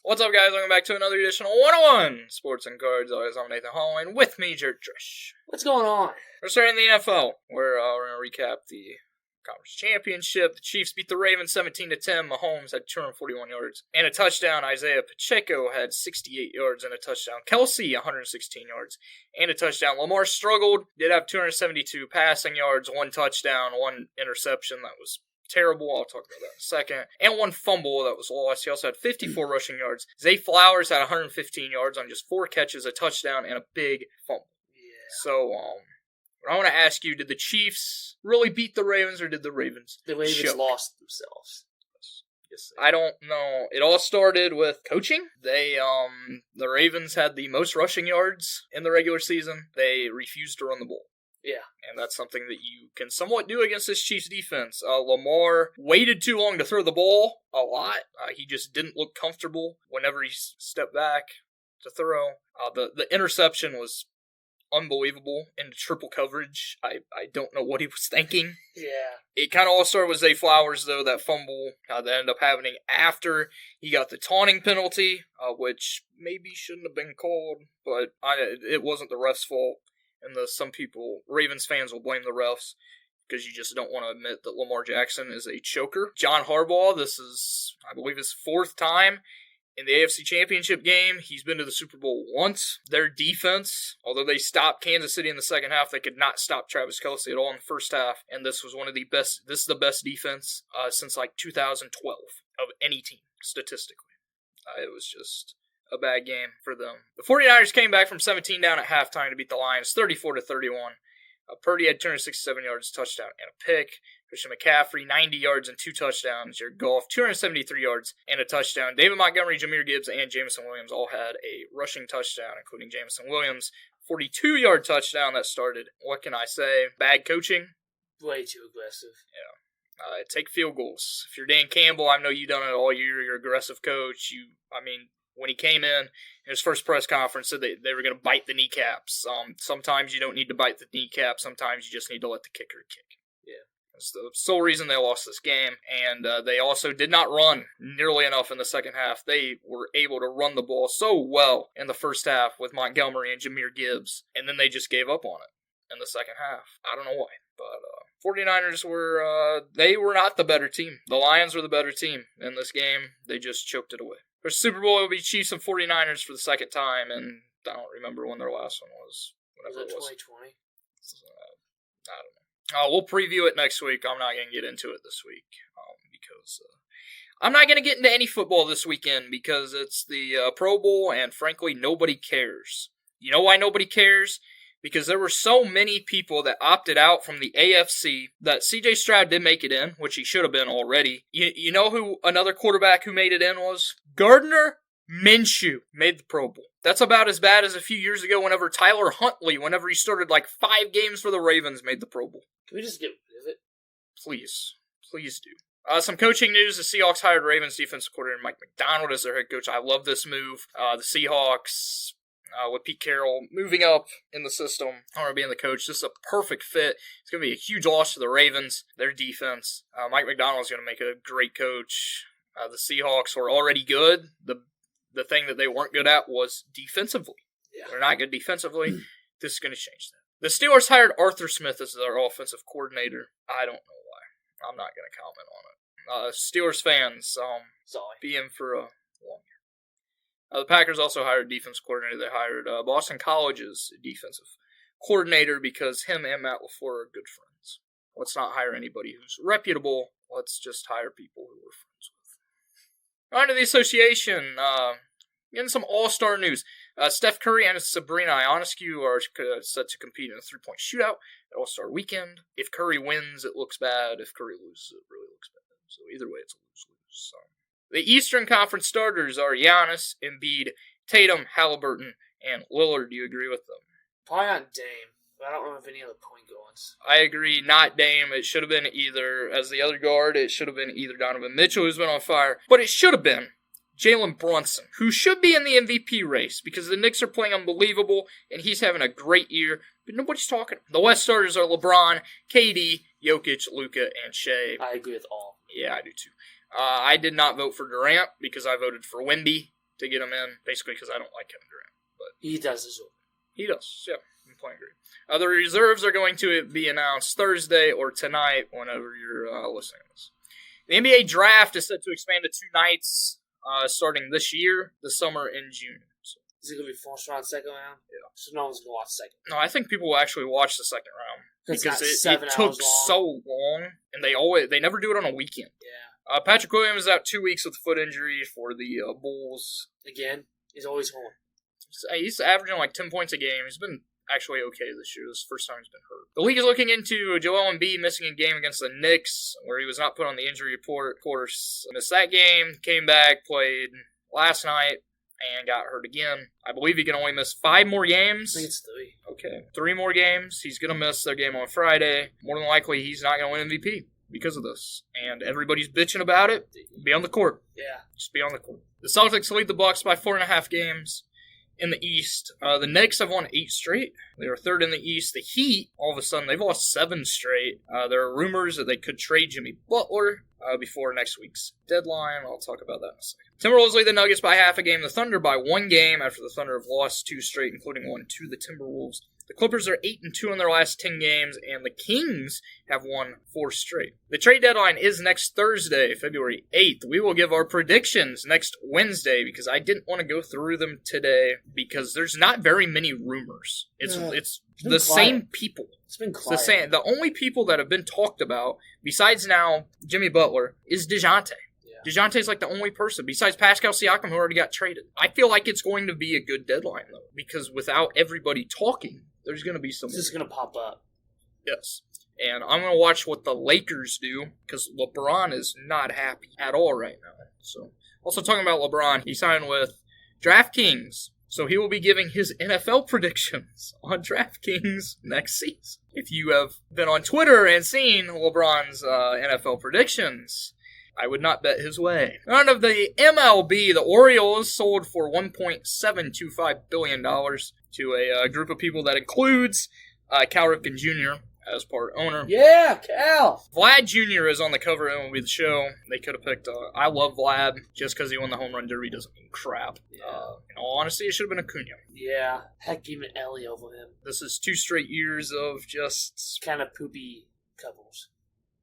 What's up, guys? Welcome back to another edition of 101 Sports and Cards. Always, I'm Nathan Hall, and with me, Jared Trish. What's going on? We're starting the NFL. We're going to recap the Conference Championship. The Chiefs beat the Ravens 17-10. Mahomes had 241 yards and a touchdown. Isaiah Pacheco had 68 yards and a touchdown. Kelsey, 116 yards and a touchdown. Lamar struggled. Did have 272 passing yards, one touchdown, one interception. That was terrible. I'll talk about that in a second. And one fumble that was lost. He also had 54 rushing yards. Zay Flowers had 115 yards on just 4 catches, a touchdown, and a big fumble. Yeah. So, I want to ask you, did the Chiefs really beat the Ravens, or did the Ravens lost themselves? Yes. I don't know. It all started with coaching. The Ravens had the most rushing yards in the regular season. They refused to run the ball. Yeah. And that's something that you can somewhat do against this Chiefs defense. Lamar waited too long to throw the ball a lot. He just didn't look comfortable whenever he stepped back to throw. The interception was unbelievable in triple coverage. I don't know what he was thinking. Yeah. It kind of all started with Zay Flowers, though, that fumble that ended up happening after he got the taunting penalty, which maybe shouldn't have been called, but it wasn't the ref's fault. And some people, Ravens fans, will blame the refs because you just don't want to admit that Lamar Jackson is a choker. John Harbaugh, this is, I believe, his 4th time in the AFC Championship game. He's been to the Super Bowl once. Their defense, although they stopped Kansas City in the second half, they could not stop Travis Kelce at all in the first half. And this was one of the best, this is the best defense since like 2012 of any team, statistically. It was just a bad game for them. The 49ers came back from 17 down at halftime to beat the Lions 34-31. Purdy had 267 yards, touchdown, and a pick. Christian McCaffrey, 90 yards and 2 touchdowns. Jared Goff, 273 yards and a touchdown. David Montgomery, Jahmyr Gibbs, and Jameson Williams all had a rushing touchdown, including Jameson Williams. 42-yard touchdown that started. What can I say? Bad coaching. Way too aggressive. Yeah. Take field goals. If you're Dan Campbell, I know you've done it all year. You're an aggressive coach. When he came in his first press conference, said they were going to bite the kneecaps. Sometimes you don't need to bite the kneecap. Sometimes you just need to let the kicker kick. Yeah. That's the sole reason they lost this game. And they also did not run nearly enough in the second half. They were able to run the ball so well in the first half with Montgomery and Jahmyr Gibbs. And then they just gave up on it in the second half. I don't know why. But 49ers they were not the better team. The Lions were the better team in this game. They just choked it away. Their Super Bowl will be Chiefs and 49ers for the second time, and I don't remember when their last one was. Was it 2020? I don't know. We'll preview it next week. I'm not going to get into it this week because I'm not going to get into any football this weekend because it's the Pro Bowl, and frankly, nobody cares. You know why nobody cares? Because there were so many people that opted out from the AFC that C.J. Stroud did make it in, which he should have been already. You know who another quarterback who made it in was? Gardner Minshew made the Pro Bowl. That's about as bad as a few years ago whenever Tyler Huntley, whenever he started like 5 games for the Ravens, made the Pro Bowl. Can we just get rid of it? Please. Please do. Some coaching news. The Seahawks hired Ravens defensive coordinator Mike Macdonald as their head coach. I love this move. The Seahawks, with Pete Carroll moving up in the system, or being the coach, this is a perfect fit. It's going to be a huge loss to the Ravens, their defense. Mike Macdonald is going to make a great coach. The Seahawks were already good. The thing that they weren't good at was defensively. Yeah. They're not good defensively. This is going to change that. The Steelers hired Arthur Smith as their offensive coordinator. I don't know why. I'm not going to comment on it. Steelers fans, be in for a long year. The Packers also hired a defense coordinator. They hired Boston College's defensive coordinator because him and Matt LaFleur are good friends. Let's not hire anybody who's reputable. Let's just hire people who we're friends with. On to the association. Getting some all-star news. Steph Curry and Sabrina Ionescu are set to compete in a 3-point shootout at All-Star Weekend. If Curry wins, it looks bad. If Curry loses, it really looks bad. So either way, it's a lose-lose. The Eastern Conference starters are Giannis, Embiid, Tatum, Halliburton, and Lillard. Do you agree with them? Probably not Dame, but I don't know if any other point guards. I agree, not Dame. It should have been either, as the other guard, it should have been either Donovan Mitchell, who's been on fire, but it should have been Jalen Brunson, who should be in the MVP race because the Knicks are playing unbelievable and he's having a great year, but nobody's talking. The West starters are LeBron, KD, Jokic, Luka, and Shea. I agree with all. Yeah, I do too. I did not vote for Durant because I voted for Wemby. to get him in, basically because I don't like Kevin Durant. But He does as well. he does, yeah. I'm playing great. The reserves are going to be announced Thursday or tonight, whenever you're listening to this. The NBA draft is set to expand to 2 nights starting this year, this summer in June. So, Is it going to be first round, second round? Yeah. So no one's going to watch second. no, I think people will actually watch the second round because it 7 took hours long. so long, and they never do it on a weekend. Yeah. Patrick Williams is out 2 weeks with a foot injury for the Bulls. Again, he's always home. He's averaging like 10 points a game. He's been actually okay this year. This is the first time he's been hurt. The league is looking into Joel Embiid missing a game against the Knicks, where he was not put on the injury report. Of course, missed that game, came back, played last night, and got hurt again. I believe he can only miss 5 more games. I think it's 3. Okay. 3 more games. He's going to miss their game on Friday. More than likely, he's not going to win MVP because of this. And everybody's bitching about it. Be on the court. Yeah. Just be on the court. The Celtics lead the Bucks by 4.5 games. In the East, the Knicks have won 8 straight. They are third in the East. The Heat, all of a sudden, they've lost 7 straight. There are rumors that they could trade Jimmy Butler before next week's deadline. I'll talk about that in a second. Timberwolves lead the Nuggets by half a game. The Thunder by 1 game after the Thunder have lost 2 straight, including one to the Timberwolves. The Clippers are 8-2 in their last 10 games, and the Kings have won 4 straight. The trade deadline is next Thursday, February 8th. We will give our predictions next Wednesday because I didn't want to go through them today because there's not very many rumors. It's the same people. It's been quiet. It's the same. The only people that have been talked about, besides now Jimmy Butler, is DeJounte. DeJounte's like the only person, besides Pascal Siakam, who already got traded. I feel like it's going to be a good deadline, though, because without everybody talking, there's going to be some... It's just going to pop up. Yes. And I'm going to watch what the Lakers do, because LeBron is not happy at all right now. So, also talking about LeBron, he signed with DraftKings, so he will be giving his NFL predictions on DraftKings next season. If you have been on Twitter and seen LeBron's NFL predictions... I would not bet his way. Out of the MLB, the Orioles sold for $1.725 billion to a group of people that includes Cal Ripken Jr. as part owner. Yeah, Cal! Vlad Jr. is on the cover of MLB The Show. They could have picked, I love Vlad, just because he won the home run derby doesn't mean crap. In all honesty, it should have been Acuna. Yeah, heck, even Ellie over him. This is 2 straight years of just... kind of poopy couples.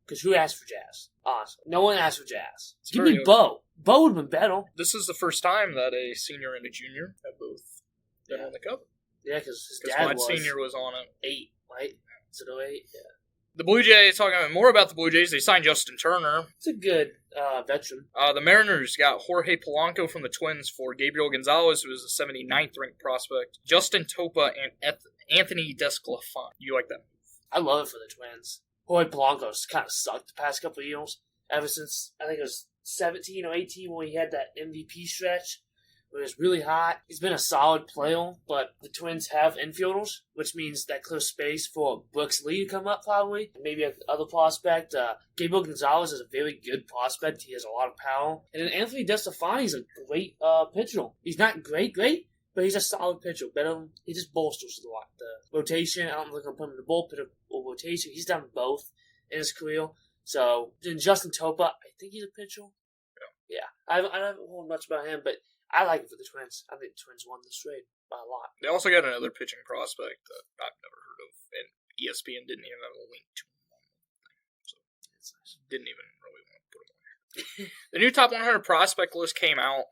Because who asked for Jazz? Honestly. No one asked for Jazz. Give me Bo. Bo would have been better. This is the first time that a senior and a junior have both been on the cover. Yeah, because his dad Vlad was... Senior was on it. 8, right? Is it 08? Yeah. The Blue Jays, talking more about the Blue Jays, they signed Justin Turner. It's a good veteran. The Mariners got Jorge Polanco from the Twins for Gabriel Gonzalez, who was the 79th ranked prospect. Justin Topa and Anthony Desclafani. You like that? I love it for the Twins. Jorge Polanco's kind of sucked the past couple of years. Ever since, I think it was 17 or 18 when he had that MVP stretch where it was really hot. He's been a solid player, but the Twins have infielders, which means that clears space for Brooks Lee to come up probably. Maybe another prospect. Gabriel Gonzalez is a very good prospect. He has a lot of power. And then Anthony DeStefani is a great pitcher. He's not great, but he's a solid pitcher. He just bolsters a lot. The rotation, I don't think I'm putting him in the bullpen or rotation. He's done both in his career. So, then Justin Topa, I think he's a pitcher. Yeah. I haven't heard much about him, but I like it for the Twins. I think the Twins won this trade by a lot. They also got another pitching prospect that I've never heard of, and ESPN didn't even have a link to him on the thing. So, That's nice. Didn't even really want to put him on there. The new top 100 prospect list came out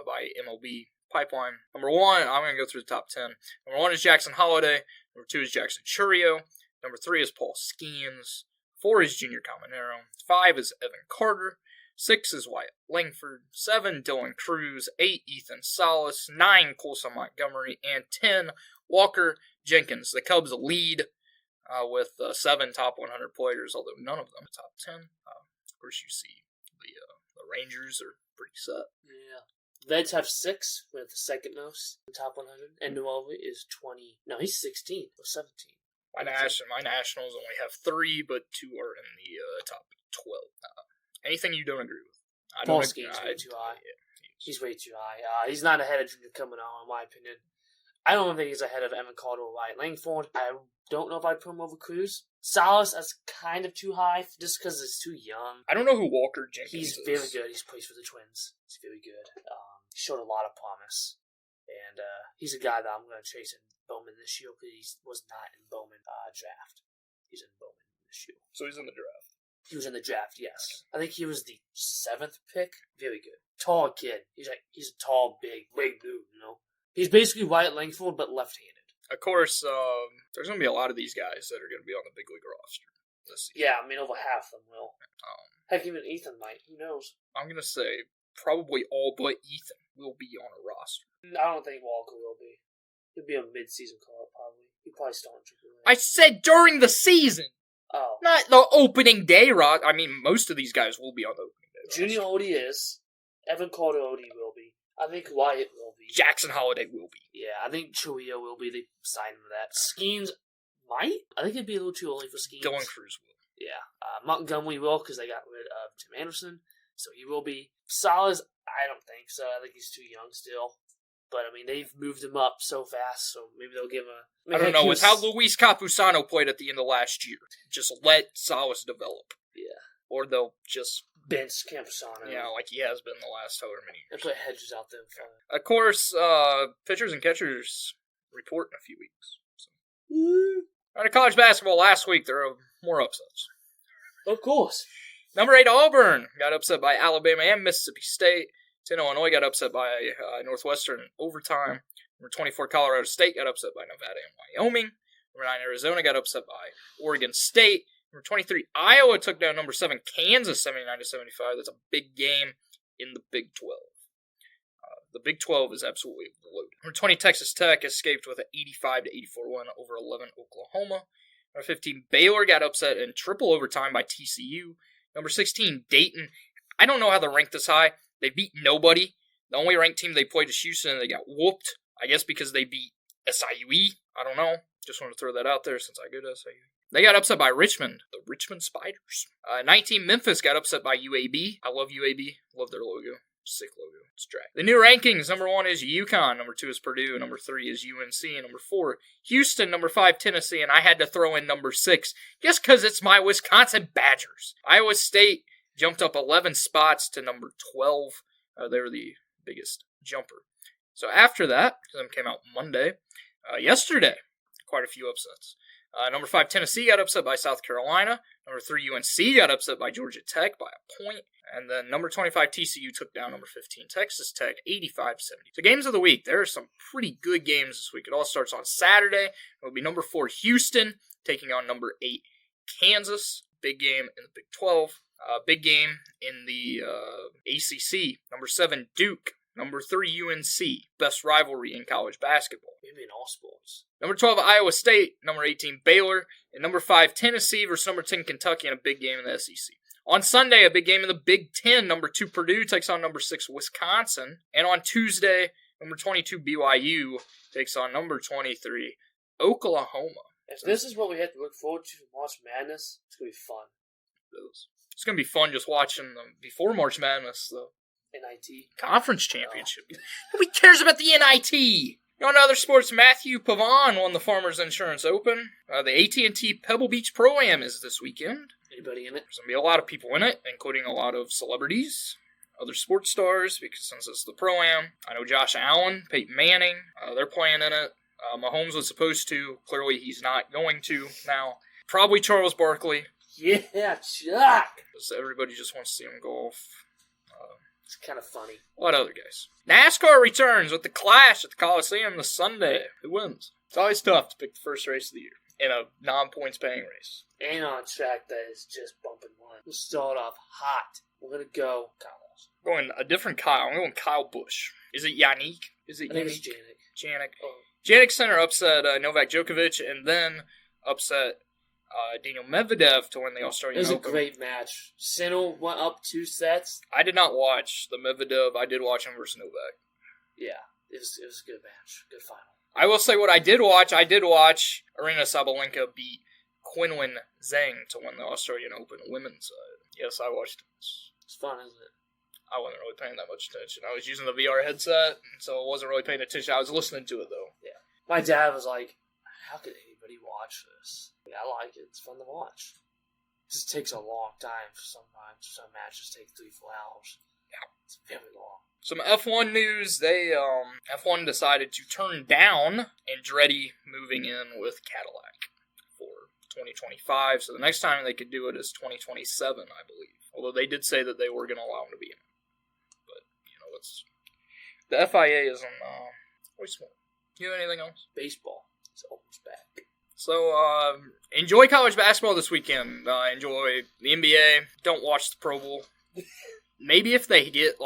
by MLB Pipeline. Number 1, I'm going to go through the top 10. Number 1 is Jackson Holliday. Number 2 is Jackson Churio. Number 3 is Paul Skeens. 4 is Junior Caminero. 5 is Evan Carter. 6 is Wyatt Langford. 7, Dylan Cruz. 8, Ethan Salas. 9, Colson Montgomery. And 10, Walker Jenkins. The Cubs lead with 7 top 100 players, although none of them are top 10. Of course, you see the Rangers are pretty set. Yeah. Reds have 6, with the second most in the top 100. And Nuova is 20. No, he's 16 or 17. My Nationals only have 3, but 2 are in the top 12. Anything you don't agree with? Paul Skeens way too high. Yeah, he's way too high. He's not ahead of Junior Caminero, in my opinion. I don't think he's ahead of Evan Carter or Wyatt Langford. I don't know if I'd put him over Cruz. Salas, that's kind of too high, just because he's too young. I don't know who Walker Jenkins is. He's very good. He plays for the Twins. He's very good. He showed a lot of promise. And he's a guy that I'm going to chase in Bowman this year because he was not in Bowman draft. He's in Bowman this year. So he's in the draft. He was in the draft, yes. I think he was the 7th pick. Very good. Tall kid. He's a tall, big dude, you know. He's basically Wyatt Langford, but left-handed. Of course, there's going to be a lot of these guys that are going to be on the big league roster this season. Yeah, I mean, over half of them will. Heck, even Ethan might. Who knows? I'm going to say probably all but Ethan will be on a roster. I don't think Walker will be. He'll be a mid-season call-up, probably. He'll probably start in AAA. I said during the season! Oh. Not the opening day roster. I mean, most of these guys will be on the opening day roster. Junior Odie is. Evan Carter Odie will be. I think Wyatt will be. Jackson Holiday will be. Yeah, I think Chuyo will be. They signed him to that. Skeens might? I think it'd be a little too early for Skeens. Dylan Cruz will. Yeah. Montgomery will because they got rid of Tim Anderson. So he will be. Salas, I don't think so. I think he's too young still. But, I mean, they've moved him up so fast, so maybe they'll give him a... I don't know. With how Luis Capusano played at the end of last year, just let Salas develop. Yeah. Or they'll just... bench Camposano. Yeah, like he has been the last however many years. And put Hedges out there in front. Of course, pitchers and catchers report in a few weeks. So. On college basketball last week, there were more upsets. Of course. Number 8, Auburn got upset by Alabama and Mississippi State. 10, Illinois got upset by Northwestern in overtime. Number 24, Colorado State got upset by Nevada and Wyoming. Number 9, Arizona got upset by Oregon State. Number 23, Iowa took down number 7, Kansas, 79-75. That's a big game in the Big 12. The Big 12 is absolutely loaded. Number 20, Texas Tech escaped with an 85-84 win over 11, Oklahoma. Number 15, Baylor got upset in triple overtime by TCU. Number 16, Dayton. I don't know how they're ranked this high. They beat nobody. The only ranked team they played is Houston, and they got whooped. I guess because they beat SIUE. I don't know. Just want to throw that out there since I go to SIUE. They got upset by Richmond, the Richmond Spiders. 19, Memphis got upset by UAB. I love UAB. Love their logo. Sick logo. It's drag. The new rankings, number 1 is UConn. Number 2 is Purdue. Number 3 is UNC. And number 4, Houston. Number 5, Tennessee. And I had to throw in number 6 just because it's my Wisconsin Badgers. Iowa State jumped up 11 spots to number 12. They were the biggest jumper. So after that, them came out Monday. Yesterday, quite a few upsets. Number 5, Tennessee got upset by South Carolina. Number 3, UNC got upset by Georgia Tech by a point. And then number 25, TCU took down number 15, Texas Tech, 85-70. So games of the week, there are some pretty good games this week. It all starts on Saturday. It will be number 4, Houston, taking on number 8, Kansas. Big game in the Big 12. Big game in the ACC. Number 7, Duke. Number 3, UNC. Best rivalry in college basketball. Maybe in all sports. Number 12, Iowa State. Number 18, Baylor. And number 5, Tennessee versus number 10, Kentucky in a big game in the SEC. On Sunday, a big game in the Big 10. Number 2, Purdue takes on number 6, Wisconsin. And on Tuesday, number 22, BYU takes on number 23, Oklahoma. If this is what we have to look forward to for March Madness, it's going to be fun. It's going to be fun just watching them before March Madness, though. NIT. Conference Championship. Nobody cares about the NIT. On other sports, Matthew Pavon won the Farmers Insurance Open. The AT&T Pebble Beach Pro-Am is this weekend. Anybody in it? There's going to be a lot of people in it, including a lot of celebrities, other sports stars, because since it's the Pro-Am. I know Josh Allen, Peyton Manning, they're playing in it. Mahomes was supposed to. Clearly, he's not going to now. Probably Charles Barkley. Yeah, Chuck! Everybody just wants to see him golf. It's kind of funny. A lot of other guys. NASCAR returns with the Clash at the Coliseum this Sunday. Who wins? It's always tough to pick the first race of the year in a non-points paying race. And on a track that is just bumping one. We'll start off hot. We're going to go Kyle. Going a different Kyle. I'm going Kyle Busch. Is it Yannick? Is it I think it's Janik. Janik. Oh. Janik Center upset Novak Djokovic and then upset Daniel Medvedev to win the Australian Open. It was a great match. Sinner went up 2 sets. I did not watch the Medvedev. I did watch him versus Novak. Yeah, it was a good match. Good final. I will say what I did watch. I did watch Arina Sabalenka beat Qinwen Zhang to win the Australian Open women's side. Yes, I watched it. It's fun, isn't it? I wasn't really paying that much attention. I was using the VR headset, so I wasn't really paying attention. I was listening to it, though. Yeah. My dad was like, how could anybody watch this? Yeah, I like it. It's fun to watch. It just takes a long time sometimes. Some matches take 3-4 hours. It's very long. Some F1 news. F1 decided to turn down Andretti moving in with Cadillac for 2025. So the next time they could do it is 2027, I believe. Although they did say that they were going to allow him to be in it. But, the FIA isn't always smart. Do you have anything else? Baseball is almost back. So, enjoy college basketball this weekend. Enjoy the NBA. Don't watch the Pro Bowl. Maybe if they get,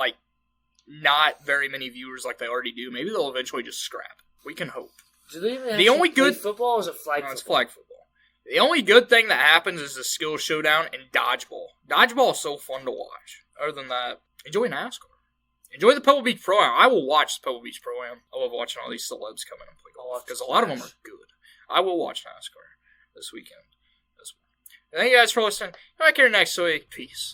not very many viewers like they already do, maybe they'll eventually just scrap. We can hope. Do they even the only good football or is it flag football? It's flag football. The only good thing that happens is the skill showdown and dodgeball. Dodgeball is so fun to watch. Other than that, enjoy NASCAR. Enjoy the Pebble Beach Pro-Am. I will watch the Pebble Beach Pro-Am. I love watching all these celebs come in and play golf because a lot of them are good. I will watch NASCAR this weekend as well. Thank you guys for listening. Back here next week. Peace.